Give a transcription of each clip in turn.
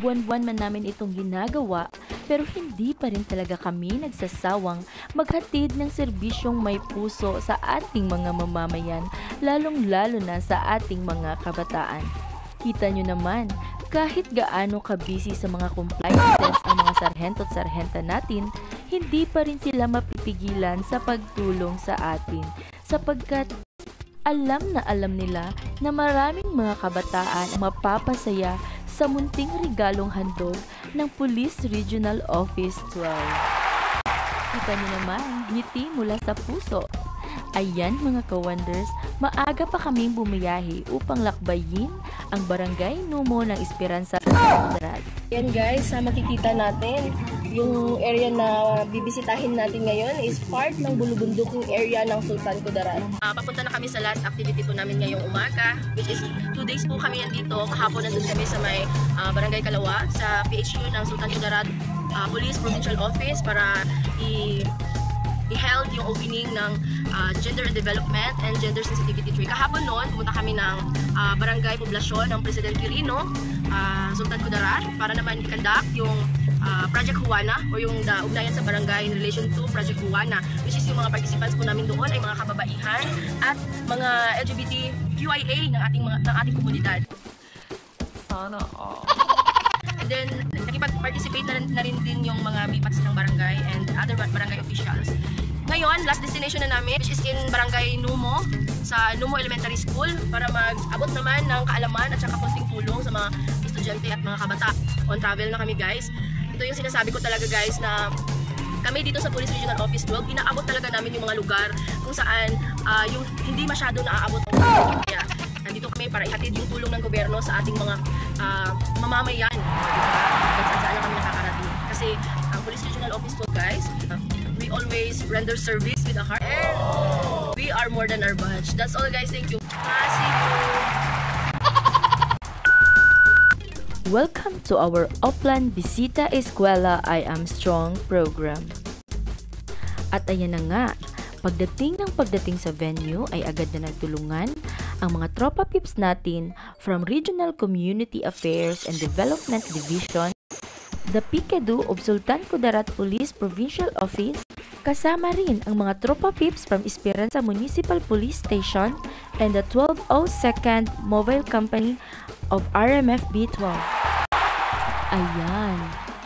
buwan-buwan man namin itong ginagawa, pero hindi pa rin talaga kami nagsasawang maghatid ng serbisyong may puso sa ating mga mamamayan, lalong-lalo na sa ating mga kabataan. Kita nyo naman, kahit gaano ka-busy sa mga compliances ang mga sarhento at sarhenta natin, hindi pa rin sila mapipigilan sa pagtulong sa atin, sapagkat alam nila na maraming mga kabataan ang mapapasaya sa munting regalong handog ng Police Regional Office 12. Kita nyo naman, ngiti mula sa puso. Ayan mga ka-wonders, maaga pa kaming bumiyahe upang lakbayin ang Barangay Numo ng Esperanza. Ayan guys, makikita natin yung area na bibisitahin natin ngayon is part ng bulubunduking area ng Sultan Kudarat. Papunta na kami sa last activity po namin ngayong umaga, which is 2 days po kami nandito. Kahapon nandun kami sa may Barangay Kalawa sa PHU ng Sultan Kudarat Police Provincial Office para i-held yung opening ng Gender and Development and Gender Sensitivity Tree. Kahapon noon, pumunta kami ng barangay poblasyon ng President Quirino, Sultan Kudarat, para naman i-conduct yung Project Juana o yung ugnayan sa barangay in relation to Project Juana, which is yung mga participants po namin doon ay mga kababaihan at mga LGBTQIA ng ating komunidad. Sana all. And then, nakipag-participate na rin din yung mga BPATs ng barangay and other barangay officials. Ngayon, last destination na namin, which is in Barangay Numo, sa Numo Elementary School, para mag-abot naman ng kaalaman at saka konting tulong sa mga estudyante at mga kabata. On travel na kami guys. Ito yung sinasabi ko talaga guys na kami dito sa Police Regional Office 12, inaabot talaga namin yung mga lugar kung saan yung hindi masyado naaabot ng kaya. Nandito kami para ihatid yung tulong ng gobyerno sa ating mga mamamayan. Kung saan lang kami nakakarating. Kasi ang Police Regional Office 12 guys, we always render service with a heart and we are more than our badge. That's all guys, thank you. See you. Welcome to our Oplan Bisita Eskwela I Am Strong program. At ayan na nga, pagdating sa venue ay agad na nagtulungan ang mga tropa pips natin from Regional Community Affairs and Development Division, the PICEDU of Sultan Kudarat Police Provincial Office, kasama rin ang mga tropa pips from Esperanza Municipal Police Station and the 1202nd Mobile Company of RMFB 12. Ayan,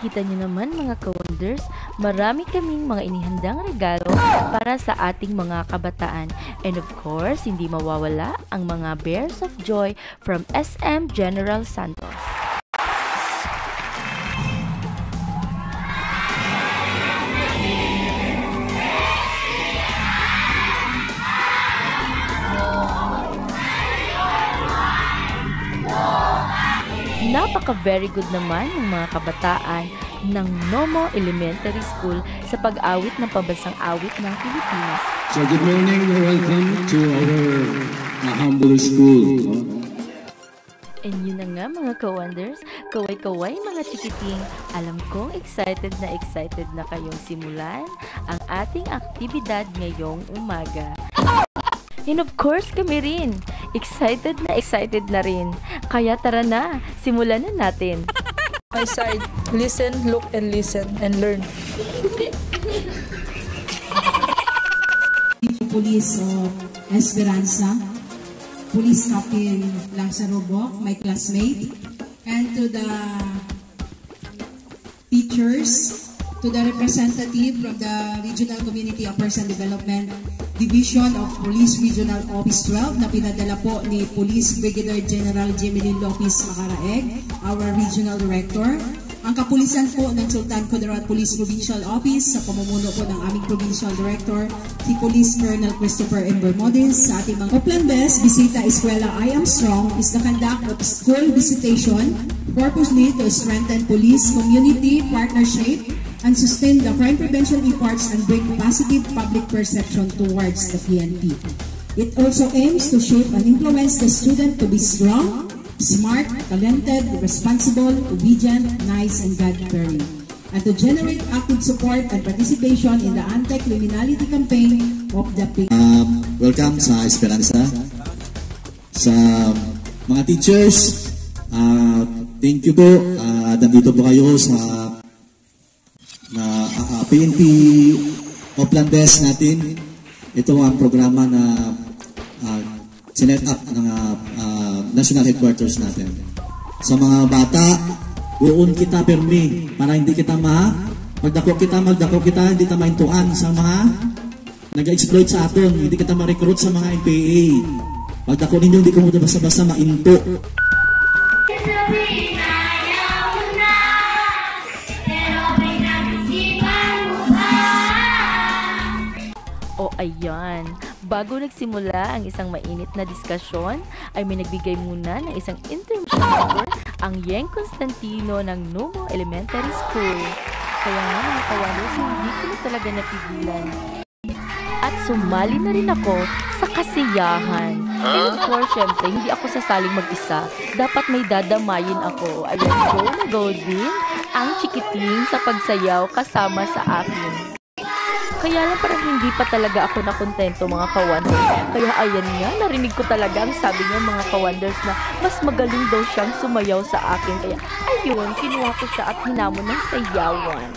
kita nyo naman mga ka-wonders, marami kaming mga inihandang regalo para sa ating mga kabataan. And of course, hindi mawawala ang mga Bears of Joy from SM General Santos. Napaka-very good naman ng mga kabataan ng Nomo Elementary School sa pag-awit ng pambansang awit ng Pilipinas. So good morning and welcome to our humble school. And yun na nga mga ka-wonders, kaway-kaway mga chikiting, alam kong excited na kayong simulan ang ating aktibidad ngayong umaga. And of course kami rin, excited na rin. Kaya tara na, simulan na natin. My side, listen, look, and listen, and learn. Police of Esperanza, Police Captain Lazaro Boc, my classmate, and to the teachers, to the representative from the Regional Community Affairs and Development Division of Police Regional Office 12 na pinadala po ni Police Brigadier General Jemily Lopez Macaraeg, our Regional Director. Ang kapulisan po ng Sultan Kudarat Police Provincial Office sa pamumuno po ng aming Provincial Director, si Police Colonel Christopher M. Bermudez. Sa ating mga Oplan Best Bisita Eskwela I Am Strong is the conduct of school visitation purposely to strengthen police community partnership and sustain the crime prevention efforts and bring positive public perception towards the PNP. It also aims to shape and influence the student to be strong, smart, talented, responsible, obedient, nice, and God-fearing, and to generate active support and participation in the anti-criminality campaign of the PNP. Welcome sa Esperanza. Sa mga teachers, thank you po nandito po kayo sa PNP Oplan Desk natin. Ito ang programa na sinet up ng national headquarters natin. Sa mga bata, buon kita permi para hindi kita magdako kita, hindi kita maintuan sa mga nag-exploit sa aton, hindi kita ma-recruit sa mga NPA. Magdako ninyo, hindi ko mo basta-basta mainto. O ayan, bago nagsimula ang isang mainit na diskusyon, ay may nagbigay muna ng isang intermission number ang Yeng Constantino ng Numo Elementary School. Kaya nga mga kawalos, hindi ko na talaga napigilan. At sumali na rin ako sa kasiyahan. And of course, syempre, hindi ako sasaling mag-isa. Dapat may dadamayin ako. Ayan, go din ang chikiting sa pagsayaw kasama sa akin. Kaya lang parang hindi pa talaga ako nakontento mga kawanders. Kaya ayan nga, narinig ko talaga ang sabi niya mga kawanders na mas magaling daw siyang sumayaw sa akin. Kaya ayun, kinuha ko siya at hinamon ng sayawan.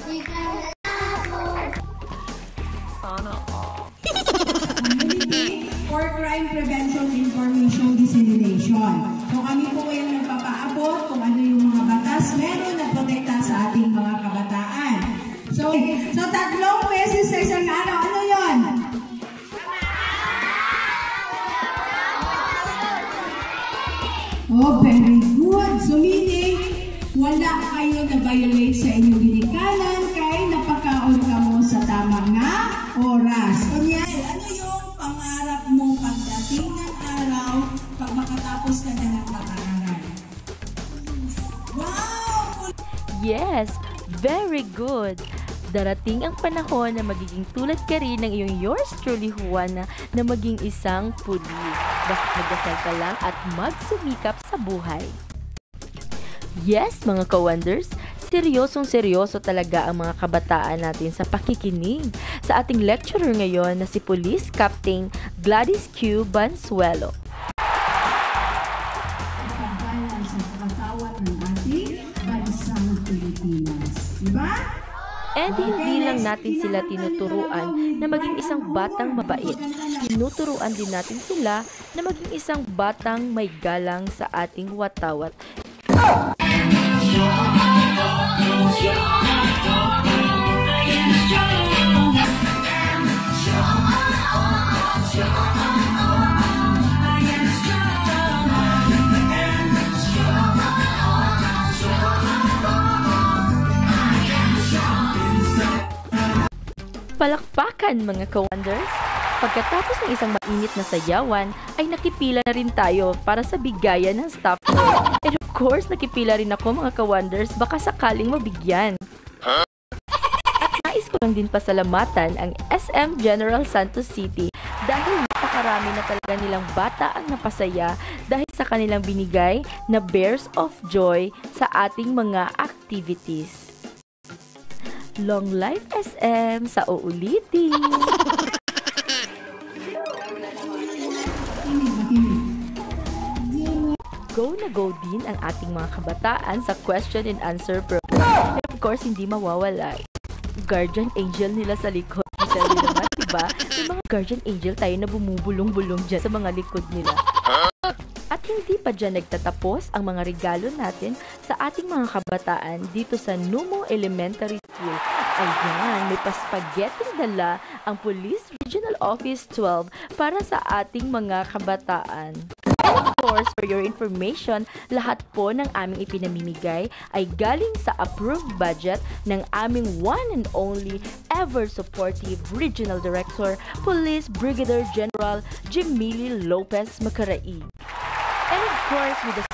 Sana for crime prevention information dissemination. So kami po yung nagpapaabot kung ano yung mga batas meron na protekta sa ating mga kabataan. So tatlong beses sa isang araw, ano yun? Oh, very good. So meaning, wala kayo na-violate sa inyong ginikanan kaya napakaon ka mo sa tama nga oras. Kunyari, ano yung pangarap mo pagdating ng araw pag makatapos ka na ng pag-aaral? Wow! Yes, very good. Darating ang panahon na magiging tulad ka rin ng iyong yours truly Juana na maging isang pulis. Basta magdasal ka lang at magsumikap sa buhay. Yes, mga ka-wonders, seryosong-seryoso talaga ang mga kabataan natin sa pakikinig sa ating lecturer ngayon na si Police Captain Gladys Q. Bansuelo. Pagbalan sa katawan ng ating bansang Pilipinas. Diba? And hindi lang natin sila tinuturuan na maging isang batang mabait. Tinuturuan din natin sila na maging isang batang may galang sa ating watawat. Palakpakan mga ka-wonders! Pagkatapos ng isang mainit na sayawan, ay nakipila na rin tayo para sa bigayan ng staff room. And of course, nakipila rin ako mga ka-wonders, baka sakaling mabigyan. At nais ko lang din pasalamatan ang SM General Santos City dahil napakarami na talaga nilang bata ang napasaya dahil sa kanilang binigay na bears of joy sa ating mga activities. Long life SM sa uulitin! Go na go din ang ating mga kabataan sa question and answer program. And of course, hindi mawawala. Guardian angel nila sa likod. Kita nila naman, diba? May mga guardian angel tayo na bumubulong-bulong dyan sa mga likod nila. At hindi pa dyan nagtatapos ang mga regalo natin sa ating mga kabataan dito sa Numo Elementary School. Ayan, may pa-spaghetti dala ang Police Regional Office 12 para sa ating mga kabataan. And of course, for your information, lahat po ng aming ipinamimigay ay galing sa approved budget ng aming one and only ever supportive Regional Director, Police Brigadier General Jimmy Lopez Macaraig. And of course, with the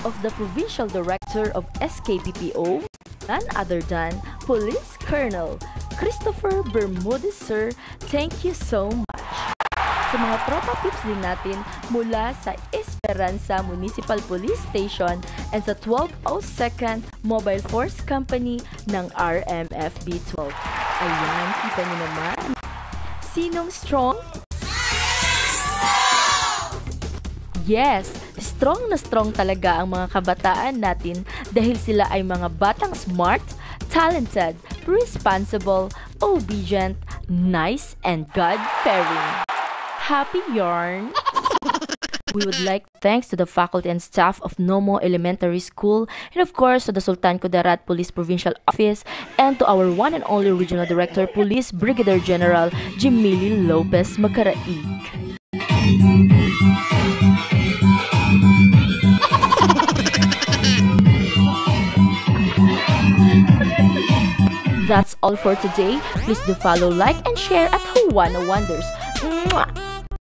of the Provincial Director of SKPPO, none other than Police Colonel Christopher Bermudez, sir. Thank you so much. Sa mga tropa tips din natin mula sa Esperanza Municipal Police Station and sa 1202nd Mobile Force Company ng RMFB 12. Ayan, kita niyo naman. Sinong strong? Yes, strong na strong talaga ang mga kabataan natin dahil sila ay mga batang smart, talented, responsible, obedient, nice, and God-fearing. Happy yarn! We would like to thanks to the faculty and staff of Nomo Elementary School and of course to the Sultan Kudarat Police Provincial Office and to our one and only Regional Director Police Brigadier General Jimili Lopez Macaraig. That's all for today. Please do follow, like, and share at Juana Wonders. Mwah!